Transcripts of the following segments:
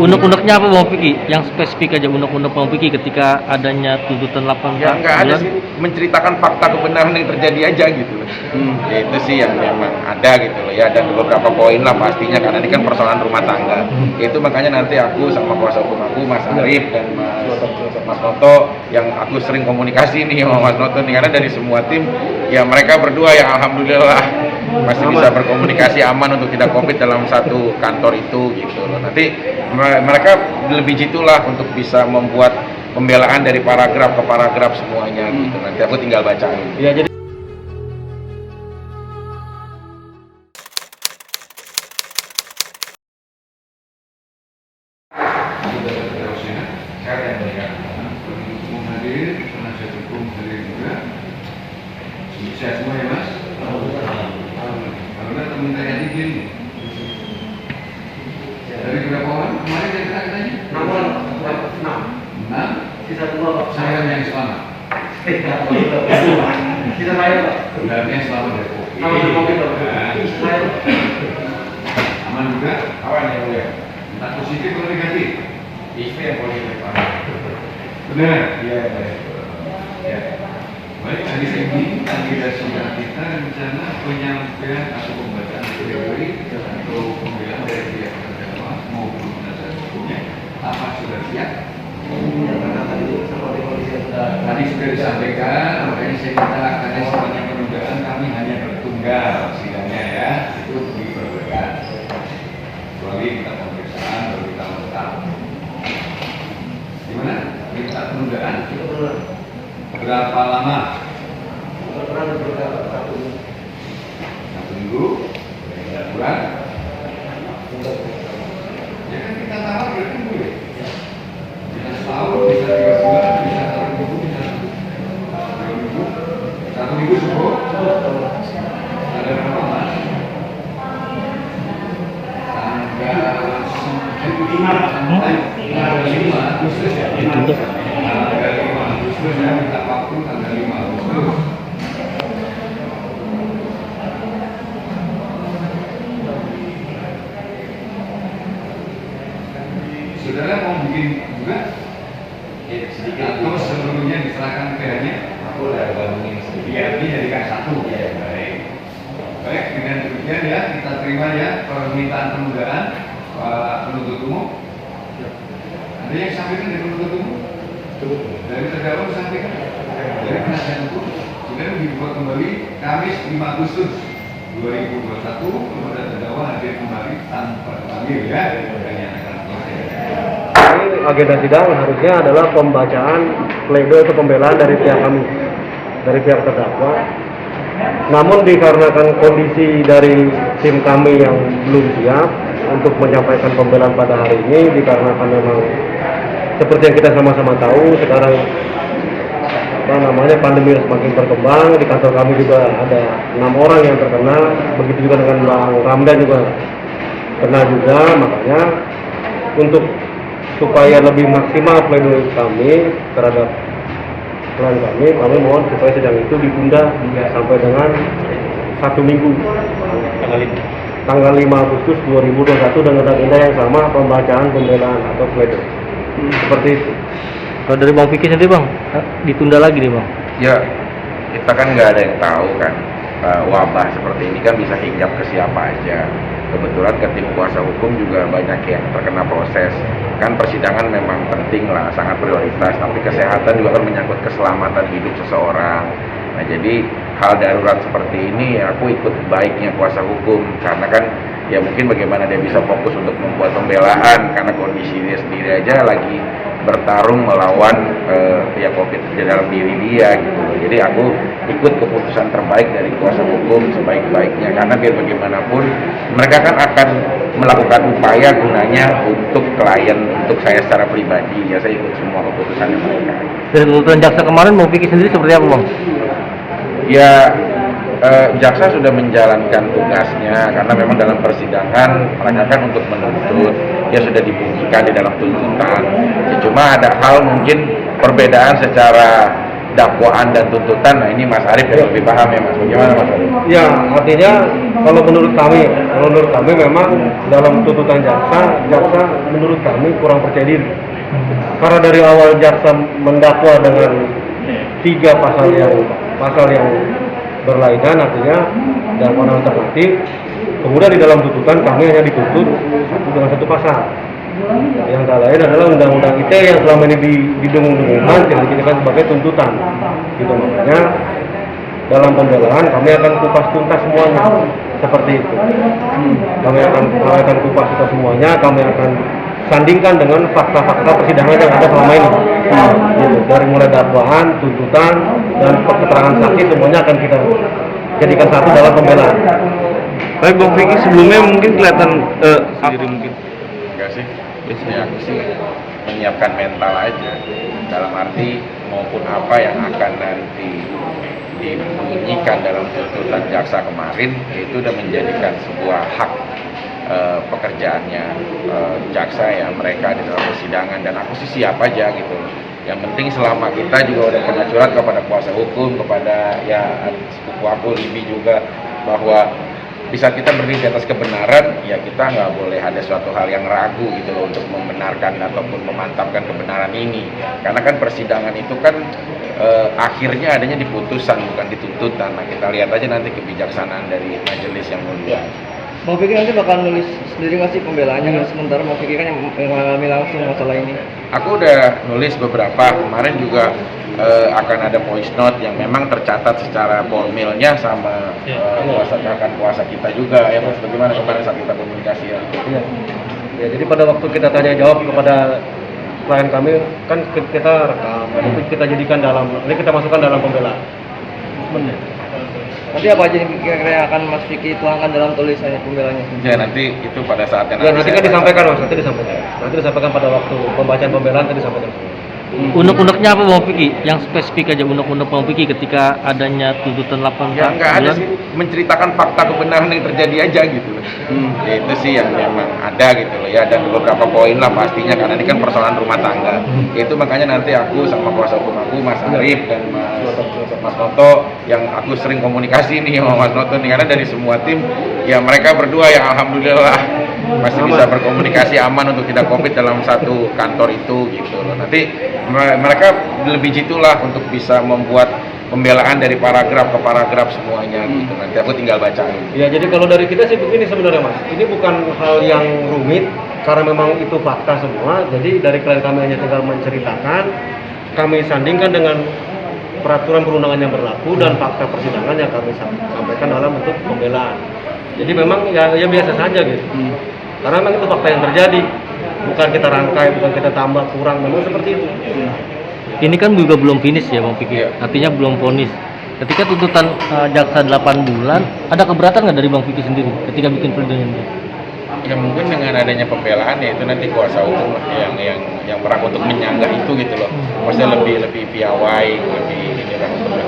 Unek-uneknya apa Bang Piki? Yang spesifik aja unek-unek Bang Piki ketika adanya tuntutan 8 Ya nggak ada bulan. sih, menceritakan fakta kebenaran yang terjadi aja gitu loh. Ya itu sih yang memang ada gitu loh ya, dan beberapa poin lah pastinya karena ini kan persoalan rumah tangga. Itu makanya nanti aku sama kuasa hukum aku Mas Arif dan Mas Noto yang aku sering komunikasi nih sama Mas Noto nih, karena dari semua tim ya mereka berdua yang alhamdulillah masih bisa berkomunikasi aman untuk tidak COVID dalam satu kantor itu gitu loh. Nanti mereka lebih jitulah untuk bisa membuat pembelaan dari paragraf ke paragraf semuanya gitu. Nanti aku tinggal bacain. Ya, jadi Hadir penasihat hukum hadir juga. Sehat semua ya Mas. Karena teman saya izin. Dari berapa orang kemarin saya tanya? 6. Sisa 2. Saya yang selamat. Sisa saya Pak. Berarti yang selamat dari COVID. Aman juga? Awan ya Bu ya. Entah positif atau negatif? Istri yang positif Pak. Benar? Iya. Ya. Baik, hari ini agenda sidang kita rencana penyampaian atau pembacaan teori atau pembelaan dari pihak terdakwa maupun penasihat hukumnya. Apa sudah siap? Tadi sudah disampaikan, makanya saya minta karena sebanyak penundaan kami hanya bertunggal sidangnya ya, itu diperbolehkan. Kecuali kita pemeriksaan baru kita lengkap. Gimana? Minta penundaan? Berapa lama? 1 minggu? 3 bulan? Ya kan kita tahu berarti boleh. Bisa setahun, bisa 3 bulan, bisa 1 minggu, bisa 2 minggu. 1 minggu cukup? Ada berapa Mas? Tanggal 5 Agustus ya? Tanggal 5 Agustus ya, minta waktu tanggal 5 Agustus. Saudara mau bikin juga? Ya, sedikit. Atau sebelumnya diserahkan PH-nya? Aku udah gabungin sedikit. Iya, ini jadikan satu. Ya. Baik. Baik, dengan demikian ya, kita terima ya permintaan penundaan Pak penuntut umum. Ada yang sampaikan dari penuntut umum? Dari terdakwa disampaikan? Dari penasihat hukum sudah dibuat kembali Kamis 5 Agustus 2021 kepada terdakwa hadir kembali tanpa dipanggil ya. Ini agenda sidang harusnya adalah pembacaan pledoi atau pembelaan dari pihak kami, dari pihak terdakwa. Namun dikarenakan kondisi dari tim kami yang belum siap untuk menyampaikan pembelaan pada hari ini, dikarenakan memang seperti yang kita sama-sama tahu sekarang pandemi semakin berkembang. Di kantor kami juga ada 6 orang yang terkena, begitu juga dengan Bang Ramdan juga kena juga. Makanya untuk supaya lebih maksimal pledoi kami terhadap klien kami mohon supaya sidang itu ditunda sampai dengan 1 minggu tanggal 5 Agustus 2021 dengan agenda yang sama, pembacaan pembelaan atau pledoi. Seperti itu. kalau dari Bang Piki sendiri Bang, ditunda lagi nih Bang. Ya, kita kan nggak ada yang tahu kan, wabah seperti ini kan bisa hinggap ke siapa aja. Kebetulan ke tim kuasa hukum juga banyak yang terkena proses. Kan persidangan memang penting lah, sangat prioritas. Tapi kesehatan juga kan menyangkut keselamatan hidup seseorang. Nah jadi hal darurat seperti ini aku ikut baiknya kuasa hukum. Karena kan ya mungkin bagaimana dia bisa fokus untuk membuat pembelaan. Karena kondisi dia sendiri aja lagi bertarung melawan ya COVID di dalam diri dia gitu. Jadi aku ikut keputusan terbaik dari kuasa hukum sebaik-baiknya, karena biar bagaimanapun mereka kan akan melakukan upaya gunanya untuk klien, untuk saya secara pribadi. Ya saya ikut semua keputusannya mereka. Dari tuntutan jaksa kemarin Bang Piki sendiri seperti apa Bang? Ya jaksa sudah menjalankan tugasnya, karena memang dalam persidangan mereka kan untuk menuntut, ya sudah dibunyikan di dalam tuntutan. Ya, cuma ada hal mungkin perbedaan secara dakwaan dan tuntutan. Nah ini Mas Arif yang lebih paham ya Mas, bagaimana Mas Arif? Ya, artinya kalau menurut kami memang dalam tuntutan jaksa menurut kami kurang percaya diri. Karena dari awal jaksa mendakwa dengan 3 pasal yang berlainan, artinya dakwaan alternatif. Kemudian di dalam tuntutan kami hanya dituntut dengan 1 pasal. Yang tak lain adalah undang-undang ITE yang selama ini didengung-dengungkan tidak dijadikan sebagai tuntutan. Gitu, makanya dalam pembelaan kami akan kupas tuntas semuanya seperti itu. Kami akan kupas tuntas semuanya, kami akan sandingkan dengan fakta-fakta persidangan yang ada selama ini. Gitu. Dari mulai dakwaan, tuntutan, dan keterangan saksi semuanya akan kita jadikan satu dalam pembelaan. Baik Bang Vicky, sebelumnya mungkin kelihatan sendiri mungkin. Enggak sih, biasanya aku sih menyiapkan mental aja, dalam arti maupun apa yang akan nanti dibunyikan dalam tuntutan jaksa kemarin, itu udah menjadikan sebuah hak pekerjaannya jaksa ya, mereka di dalam persidangan, dan aku sih siap aja gitu. Yang penting selama kita juga udah kena surat kepada kuasa hukum, kepada ya sepupu aku Libi juga, bahwa di saat kita berdiri di atas kebenaran, ya kita nggak boleh ada suatu hal yang ragu gitu loh untuk membenarkan ataupun memantapkan kebenaran ini. Karena kan persidangan itu kan akhirnya adanya di putusan, bukan di tuntutan. Nah kita lihat aja nanti kebijaksanaan dari majelis yang mulia. Bang Vicky nanti bakal nulis sendiri nggak sih pembelaannya, nggak sementara Bang Vicky kan yang mengalami langsung masalah ini? Aku udah nulis beberapa, kemarin juga akan ada voice note yang memang tercatat secara formilnya sama rekan kuasa kita juga ya Mas, bagaimana kemarin saat kita komunikasi ya? Iya. Ya, jadi pada waktu kita tanya jawab kepada klien kami, kan kita rekam, itu kita jadikan ini kita masukkan dalam pembelaan. Benar. Nanti apa aja yang kira-kira akan Mas Vicky tuangkan dalam tulisannya pembelanya? Ya nanti itu pada saatnya Ya, nanti kan disampaikan Mas, nanti disampaikan pada waktu pembacaan pembelaan, nanti disampaikan. Unek-uneknya apa Bang Vicky? Yang spesifik aja unek-unek Bang Vicky ketika adanya tuntutan 8 ya nggak ada bulan. sih, menceritakan fakta kebenaran yang terjadi aja gitu loh. Ya itu sih yang memang ada gitu loh ya, dan beberapa poin lah pastinya, karena ini kan persoalan rumah tangga. Itu makanya nanti aku sama kuasa hukum aku Mas Arif dan Mas Noto, yang aku sering komunikasi nih sama Mas Noto nih, karena dari semua tim ya mereka berdua yang alhamdulillah masih bisa berkomunikasi aman untuk tidak COVID dalam satu kantor itu gitu loh. Nanti mereka lebih jitulah untuk bisa membuat pembelaan dari paragraf ke paragraf semuanya gitu. Nanti aku tinggal bacain. Ya, jadi kalau dari kita sih begini sebenarnya Mas, ini bukan hal yang rumit karena memang itu fakta semua. Jadi dari klien kami hanya tinggal menceritakan, kami sandingkan dengan peraturan perundangan yang berlaku dan fakta persidangan yang kami sampaikan dalam bentuk pembelaan. Jadi memang ya biasa saja gitu. Karena memang itu fakta yang terjadi, bukan kita rangkai, bukan kita tambah kurang, memang seperti itu. Ini kan juga belum finish ya Bang Vicky, artinya belum vonis. Ketika tuntutan jaksa 8 bulan, ada keberatan nggak dari Bang Vicky sendiri ketika bikin pledoi ini? Ya mungkin dengan adanya pembelaan ya itu nanti kuasa hukum lah yang berhak untuk menyanggah itu gitu loh. Maksudnya lebih piawai, lebih inilah untuk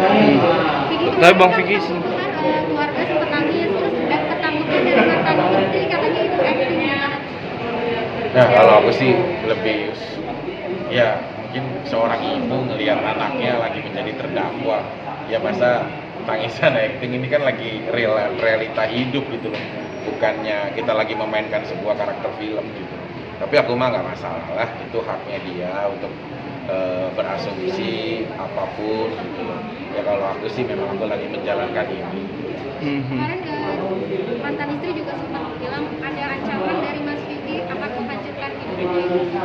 Tapi Bang Vicky keluarga sempat nangis terus dan ketakutan dari mantan istri katanya itu actingnya. Nah kalau aku sih lebih ya mungkin seorang ibu ngelihat anaknya lagi menjadi terdakwa, ya masa tangisan acting ini kan lagi realita hidup gitu loh, bukannya kita lagi memainkan sebuah karakter film gitu. Tapi aku mah nggak masalah, itu haknya dia untuk berasumsi apapun gitu loh. Ya kalau aku sih memang aku lagi menjalankan ini. Kemarin mantan istri juga sempat bilang ada ancaman dari Mas Vicky akan menghancurkan hidupnya.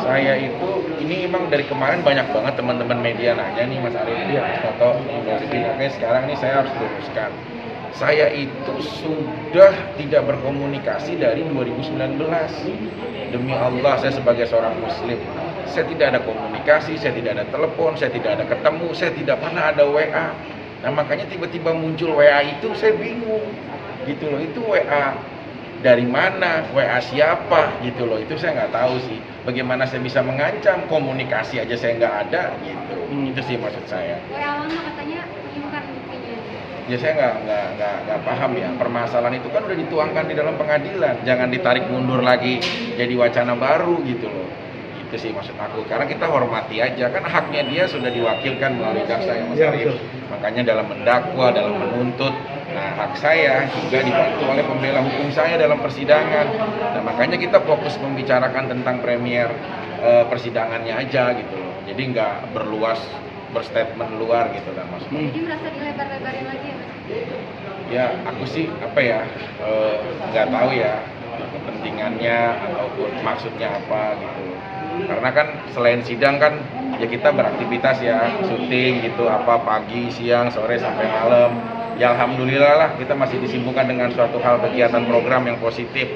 Saya itu, ini emang dari kemarin banyak banget teman-teman media nanya nih Mas Arif, atau oke sekarang nih saya harus luruskan. Saya itu sudah tidak berkomunikasi dari 2019. Demi Allah, saya sebagai seorang muslim, saya tidak ada komunikasi, saya tidak ada telepon, saya tidak ada ketemu, saya tidak pernah ada WA. Nah makanya tiba-tiba muncul WA itu, saya bingung gitu loh, itu WA dari mana, WA siapa gitu loh, itu saya nggak tahu sih. Bagaimana saya bisa mengancam, komunikasi aja saya nggak ada gitu. Itu sih maksud saya. WA lama katanya menyimpan buktinya. Ya saya nggak paham ya, permasalahan itu kan udah dituangkan di dalam pengadilan, jangan ditarik mundur lagi jadi wacana baru gitu loh. Itu sih maksud aku, karena kita hormati aja, kan haknya dia sudah diwakilkan melalui jaksa yang Mas Iya, Arief. betul. Makanya dalam mendakwa, dalam menuntut, nah hak saya juga dibantu oleh pembela hukum saya dalam persidangan. Nah makanya kita fokus membicarakan tentang premier persidangannya aja gitu loh. Jadi nggak berstatement luar gitu lah maksudnya. Jadi merasa dilebar-lebarin lagi ya Mas? Ya aku sih apa ya nggak tahu ya kepentingannya ataupun maksudnya apa gitu. Karena kan selain sidang kan ya kita beraktivitas ya, syuting gitu apa pagi, siang, sore sampai malam. Ya alhamdulillah lah kita masih disibukkan dengan suatu hal kegiatan program yang positif.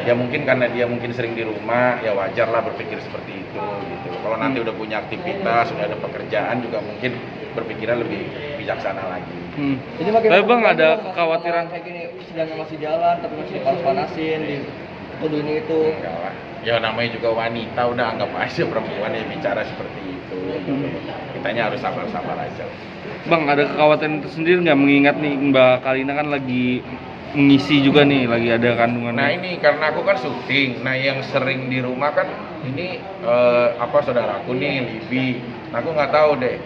Ya mungkin karena dia mungkin sering di rumah, ya wajar lah berpikir seperti itu gitu. Kalau nanti udah punya aktivitas, sudah ada pekerjaan juga mungkin berpikiran lebih bijaksana lagi. Jadi makin Tapi Bang, ada makin kekhawatiran kayak gini sidangnya masih jalan tapi masih dipanas-panasin di ini itu. Enggak lah. Ya namanya juga wanita, udah anggap aja perempuan yang bicara seperti itu. Gitu. Kitanya harus sabar-sabar aja. Bang, ada kekhawatiran tersendiri nggak mengingat nih Mbak Kalina kan lagi mengisi juga nih, lagi ada kandungan. Nah ini karena aku kan syuting, nah yang sering di rumah kan ini saudaraku nih Libi. Nah aku nggak tahu deh,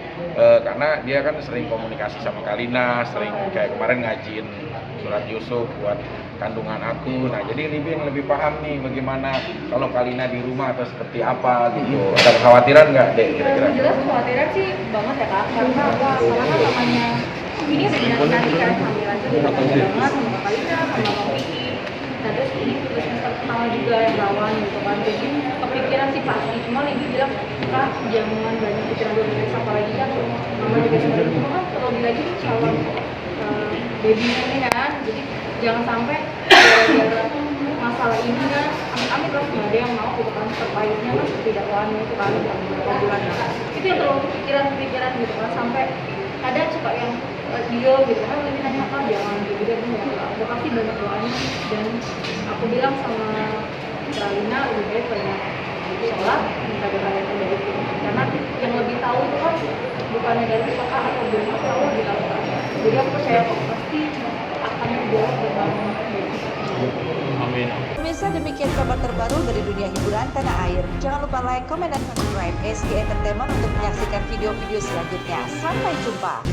karena dia kan sering komunikasi sama Kalina, sering kayak kemarin ngajin surat Yusuf buat kandungan aku. Nah jadi Libi yang lebih paham nih bagaimana kalau Kalina di rumah atau seperti apa gitu. Ada kekhawatiran nggak deh kira-kira? Yang jelas kekhawatiran sih banget ya Kak, karena apa? Karena kan namanya ini udah dinanti kan kehamilan itu udah banget sama Kak Kalina, sama Bang Vicky. Nah terus ini udah semester pertama juga yang rawan gitu kan, jadi kepikiran sih pasti. Cuma Libi bilang, Kak jangan banyak pikiran dulu, apalagi kan mama juga sebenarnya cuma kan terlebih lagi calon baby ini kan, jadi jangan sampai gara-gara masalah ini kan amit-amit terus nggak ada yang mau gitu kan, terpaitnya kan ketidakwaannya itu kan yang beberapa bulan. Nah itu yang terlalu pikiran gitu kan, sampai ada suka yang dia gitu kan lebih nanya apa jangan gitu dan udah pasti banyak doanya. Dan aku bilang sama Kalina lebih baik banyak sholat minta doa yang terbaik, karena yang lebih tahu itu kan bukannya dari kakak atau dari aku lebih tahu kan. Jadi aku percaya kok pasti akan dibuat berbangun. Amin. Pemirsa, demikian kabar terbaru dari dunia hiburan tanah air. Jangan lupa like, komen, dan subscribe SG Entertainment untuk menyaksikan video-video selanjutnya. Sampai jumpa.